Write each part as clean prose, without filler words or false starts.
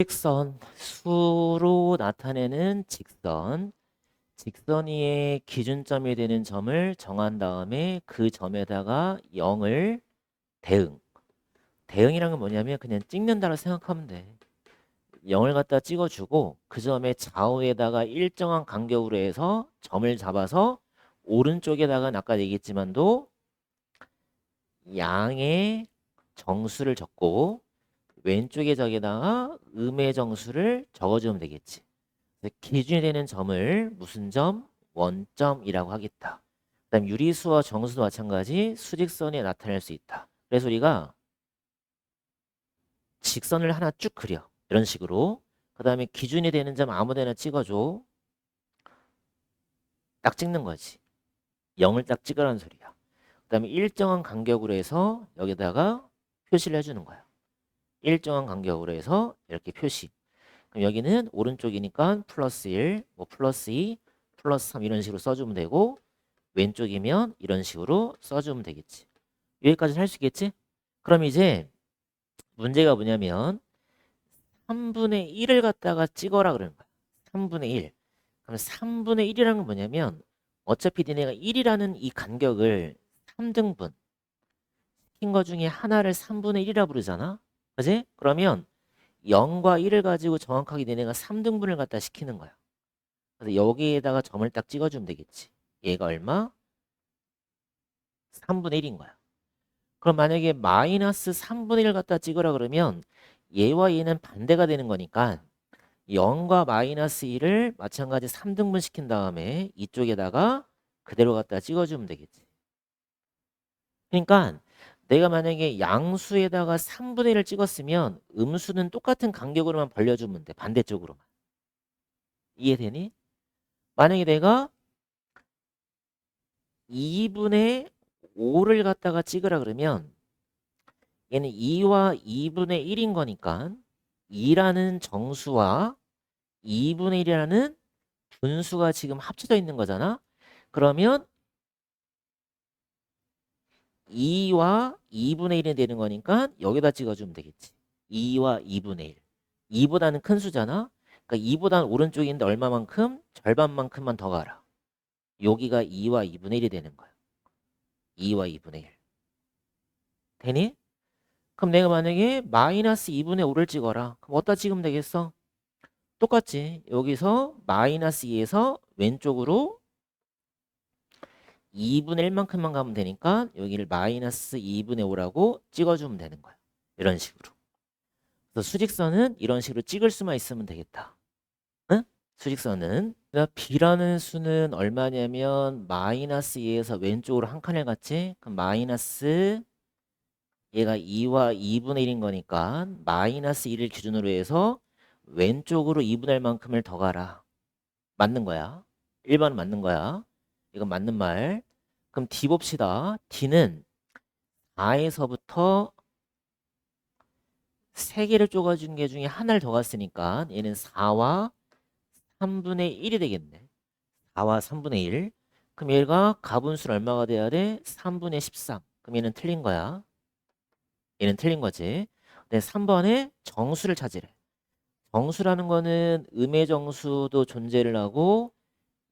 직선, 수로 나타내는 직선. 직선 위에 기준점이 되는 점을 정한 다음에 그 점에다가 0을 대응. 대응이란 건 뭐냐면 그냥 찍는다고 생각하면 돼. 0을 갖다 찍어주고 그 점의 좌우에다가 일정한 간격으로 해서 점을 잡아서 오른쪽에다가 아까 얘기했지만도 양의 정수를 적고 왼쪽에 저기다가 음의 정수를 적어주면 되겠지. 그래서 기준이 되는 점을 무슨 점? 원점이라고 하겠다. 그다음 유리수와 정수도 마찬가지 수직선에 나타낼 수 있다. 그래서 우리가 직선을 하나 쭉 그려. 이런 식으로. 그 다음에 기준이 되는 점 아무데나 찍어줘. 딱 찍는 거지. 0을 딱 찍으라는 소리야. 그 다음에 일정한 간격으로 해서 여기다가 표시를 해주는 거야. 일정한 간격으로 해서 이렇게 표시. 그럼 여기는 오른쪽이니까 플러스 1, 뭐 플러스 2, 플러스 3 이런 식으로 써주면 되고 왼쪽이면 이런 식으로 써주면 되겠지. 여기까지는 할 수 있겠지? 그럼 이제 문제가 뭐냐면 3분의 1을 갖다가 찍어라 그러는 거야. 3분의 1. 그럼 3분의 1이라는 건 뭐냐면 어차피 니네가 1이라는 이 간격을 3등분 시킨 거 중에 하나를 3분의 1이라 부르잖아. 그지? 그러면 0과 1을 가지고 정확하게 니네가 3등분을 갖다 시키는 거야. 그래서 여기에다가 점을 딱 찍어주면 되겠지. 얘가 얼마? 3분의 1인 거야. 그럼 만약에 마이너스 3분의 1을 갖다 찍으라 그러면 얘와 얘는 반대가 되는 거니까 0과 마이너스 1을 마찬가지 3등분 시킨 다음에 이쪽에다가 그대로 갖다 찍어주면 되겠지. 그러니까 내가 만약에 양수에다가 3분의 1을 찍었으면 음수는 똑같은 간격으로만 벌려주면 돼. 반대쪽으로만. 이해되니? 만약에 내가 2분의 5를 갖다가 찍으라 그러면 얘는 2와 2분의 1인 거니까 2라는 정수와 2분의 1이라는 분수가 지금 합쳐져 있는 거잖아. 그러면 2와 2분의 1이 되는 거니까 여기다 찍어주면 되겠지. 2와 2분의 1. 2보다는 큰 수잖아. 그러니까 2보다는 오른쪽에 있는데 얼마만큼? 절반만큼만 더 가라. 여기가 2와 2분의 1이 되는 거야. 2와 2분의 1. 되니? 그럼 내가 만약에 마이너스 2분의 5를 찍어라. 그럼 어디다 찍으면 되겠어? 똑같지. 여기서 마이너스 2에서 왼쪽으로 2분의 1만큼만 가면 되니까 여기를 마이너스 2분의 5라고 찍어주면 되는 거야. 이런 식으로. 그래서 수직선은 이런 식으로 찍을 수만 있으면 되겠다. 응? 수직선은 B라는 수는 얼마냐면 마이너스 2에서 왼쪽으로 한 칸을 갔지. 그럼 마이너스 얘가 2와 2분의 1인 거니까 마이너스 1을 기준으로 해서 왼쪽으로 2분의 1만큼을 더 가라. 맞는 거야. 1번은 맞는 거야. 이건 맞는 말. 그럼 D 봅시다. D는 4에서부터 3개를 쪼가준 게 중에 하나를 더 갔으니까 얘는 4와 3분의 1이 되겠네. 4와 3분의 1. 그럼 얘가 가분수는 얼마가 돼야 돼? 3분의 13. 그럼 얘는 틀린 거야. 얘는 틀린 거지. 근데 3번에 정수를 찾으래. 정수라는 거는 음의 정수도 존재를 하고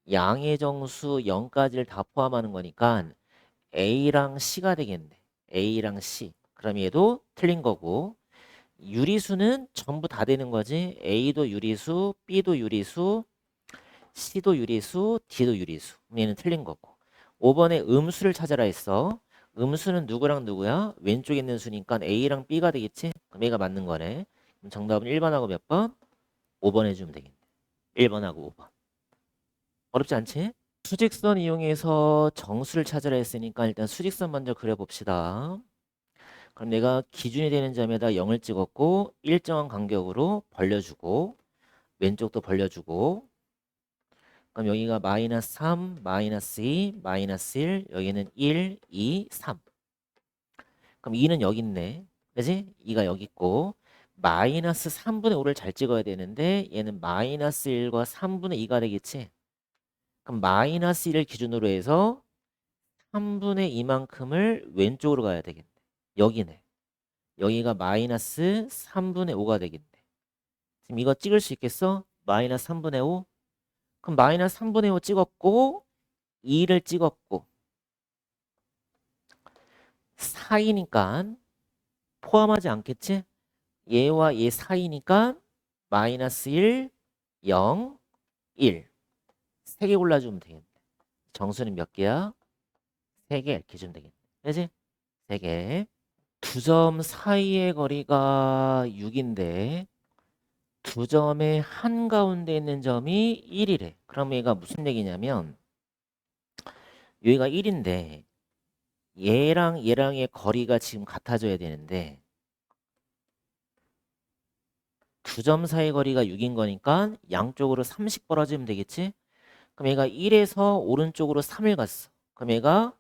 양의 정수 0까지를 다 포함하는 거니까 A랑 C가 되겠네. A랑 C. 그럼 얘도 틀린 거고 유리수는 전부 다 되는 거지. A도 유리수, B도 유리수, C도 유리수, D도 유리수. 얘는 틀린 거고. 5번에 음수를 찾아라 했어. 음수는 누구랑 누구야? 왼쪽에 있는 수니까 A랑 B가 되겠지? 그럼 A가 맞는 거네. 그럼 정답은 1번하고 몇 번? 5번 해주면 되겠네. 1번하고 5번. 어렵지 않지? 수직선 이용해서 정수를 찾으라 했으니까 일단 수직선 먼저 그려봅시다. 그럼 내가 기준이 되는 점에다 0을 찍었고 일정한 간격으로 벌려주고 왼쪽도 벌려주고 그럼 여기가 마이너스 3, 마이너스 2, 마이너스 1 여기는 1, 2, 3 그럼 2는 여기 있네. 그지? 2가 여기 있고 마이너스 3분의 5를 잘 찍어야 되는데 얘는 마이너스 1과 3분의 2가 되겠지? 그럼 마이너스 1을 기준으로 해서 3분의 2만큼을 왼쪽으로 가야 되겠네. 여기네. 여기가 마이너스 3분의 5가 되겠네. 지금 이거 찍을 수 있겠어? 마이너스 3분의 5. 그럼 마이너스 3분의 5 찍었고 2를 찍었고 4이니까 포함하지 않겠지? 얘와 얘 사이니까 마이너스 1, 0, 1. 3개 골라주면 되겠네. 정수는 몇 개야? 3개 이렇게 주면 되겠네. 그지? 3개. 두 점 사이의 거리가 6인데 두 점의 한가운데 있는 점이 1이래. 그럼 얘가 무슨 얘기냐면 여기가 1인데 얘랑 얘랑의 거리가 지금 같아져야 되는데 두 점 사이 거리가 6인 거니까 양쪽으로 3씩 벌어지면 되겠지? 그럼 얘가 1에서 오른쪽으로 3을 갔어. 그럼 얘가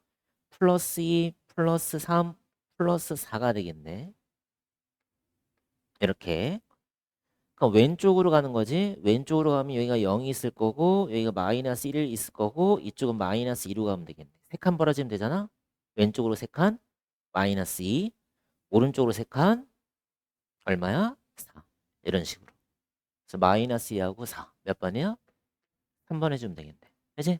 플러스 2, 플러스 3, 플러스 4가 되겠네. 이렇게. 그럼 왼쪽으로 가는 거지. 왼쪽으로 가면 여기가 0이 있을 거고 여기가 마이너스 1이 있을 거고 이쪽은 마이너스 2로 가면 되겠네. 3칸 벌어지면 되잖아. 왼쪽으로 3칸 마이너스 2 오른쪽으로 3칸 얼마야? 4 이런 식으로. 그래서 마이너스 2하고 4 몇 번이야? 3번 해주면 되겠네. 그치?